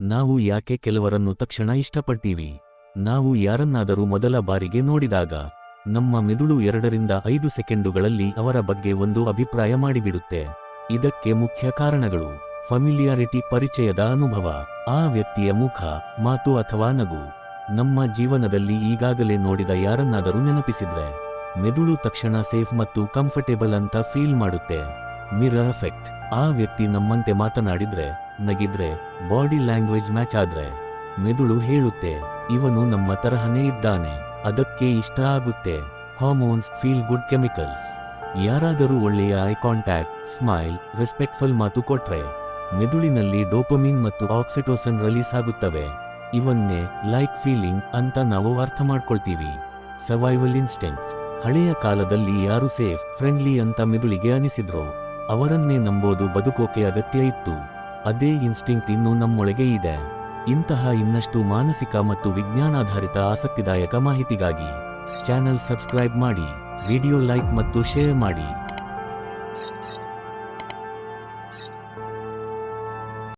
ನಾವು ಯಾಕೆ ಕೆಲವರನ್ನು ತಕ್ಷಣ ಇಷ್ಟಪಡ್ತೀವಿ? ನಾವು ಯಾರನ್ನಾದರೂ ಮೊದಲ ಬಾರಿಗೆ ನೋಡಿದಾಗ ನಮ್ಮ ಮೆದುಳು 2 ರಿಂದ 5 ಸೆಕೆಂಡುಗಳಲ್ಲಿ ಅವರ ಬಗ್ಗೆ ಒಂದು ಅಭಿಪ್ರಾಯ ಮಾಡಿಬಿಡುತ್ತೆ. ಇದಕ್ಕೆ ಮುಖ್ಯ ಕಾರಣಗಳು: ಫಮಿಲಿಯಾರಿಟಿ, ಪರಿಚಯದ ಅನುಭವ, ಆ ವ್ಯಕ್ತಿಯ ಮುಖ, ಮಾತು ಅಥವಾ ನಗು. ನಮ್ಮ ಜೀವನದಲ್ಲಿ ಈಗಾಗಲೇ ನೋಡಿದ ಯಾರನ್ನಾದರೂ ನೆನಪಿಸಿದ್ರೆ ಮೆದುಳು ತಕ್ಷಣ ಸೇಫ್ ಮತ್ತು ಕಂಫರ್ಟೇಬಲ್ ಅಂತ ಫೀಲ್ ಮಾಡುತ್ತೆ. ಮಿರರ್ ಎಫೆಕ್ಟ್: ಆ ವ್ಯಕ್ತಿ ನಮ್ಮಂತೆ ಮಾತನಾಡಿದ್ರೆ, ನಗಿದ್ರೆ, ಬಾಡಿ ಲ್ಯಾಂಗ್ವೇಜ್ ಮ್ಯಾಚ್ ಆದ್ರೆ ಮೆದುಳು ಹೇಳುತ್ತೆ, ಇವನು ನಮ್ಮ ತರಹನೇ ಇದ್ದಾನೆ, ಅದಕ್ಕೆ ಇಷ್ಟ ಆಗುತ್ತೆ. ಹಾರ್ಮೋನ್ಸ್, ಫೀಲ್ ಗುಡ್ ಕೆಮಿಕಲ್ಸ್: ಯಾರಾದರೂ ಒಳ್ಳೆಯ ಐ ಕಾಂಟ್ಯಾಕ್ಟ್, ಸ್ಮೈಲ್, ರೆಸ್ಪೆಕ್ಟ್ಫುಲ್ ಮಾತು ಕೊಟ್ರೆ ಮೆದುಳಿನಲ್ಲಿ ಡೋಪಮಿನ್ ಮತ್ತು ಆಕ್ಸಿಟೋಸಿನ್ ರಿಲೀಸ್ ಆಗುತ್ತವೆ. ಇವನ್ನೇ ಲೈಕ್ ಫೀಲಿಂಗ್ ಅಂತ ನಾವು ಅರ್ಥ ಮಾಡ್ಕೊಳ್ತೀವಿ. ಸರ್ವೈವಲ್ ಇನ್ಸ್ಟಿಂಕ್ಟ್: ಹಳೆಯ ಕಾಲದಲ್ಲಿ ಯಾರು ಸೇಫ್, ಫ್ರೆಂಡ್ಲಿ ಅಂತ ಮೆದುಳಿಗೆ ಅನಿಸಿದ್ರೋ ಅವರನ್ನೇ ನಂಬೋದು ಬದುಕೋಕೆ ಅಗತ್ಯ ಇತ್ತು. ಅದೇ ಇನ್ಸ್ಟಿಂಕ್ಟ್ ಇನ್ನೂ ನಮ್ಮೊಳಗೆ ಇದೆ. ಇಂತಹ ಇನ್ನಷ್ಟು ಮಾನಸಿಕ ಮತ್ತು ವಿಜ್ಞಾನಾಧಾರಿತ ಆಸಕ್ತಿದಾಯಕ ಮಾಹಿತಿಗಾಗಿ ಚಾನೆಲ್ ಸಬ್ಸ್ಕ್ರೈಬ್ ಮಾಡಿ, ವಿಡಿಯೋ ಲೈಕ್ ಮತ್ತು ಶೇರ್ ಮಾಡಿ.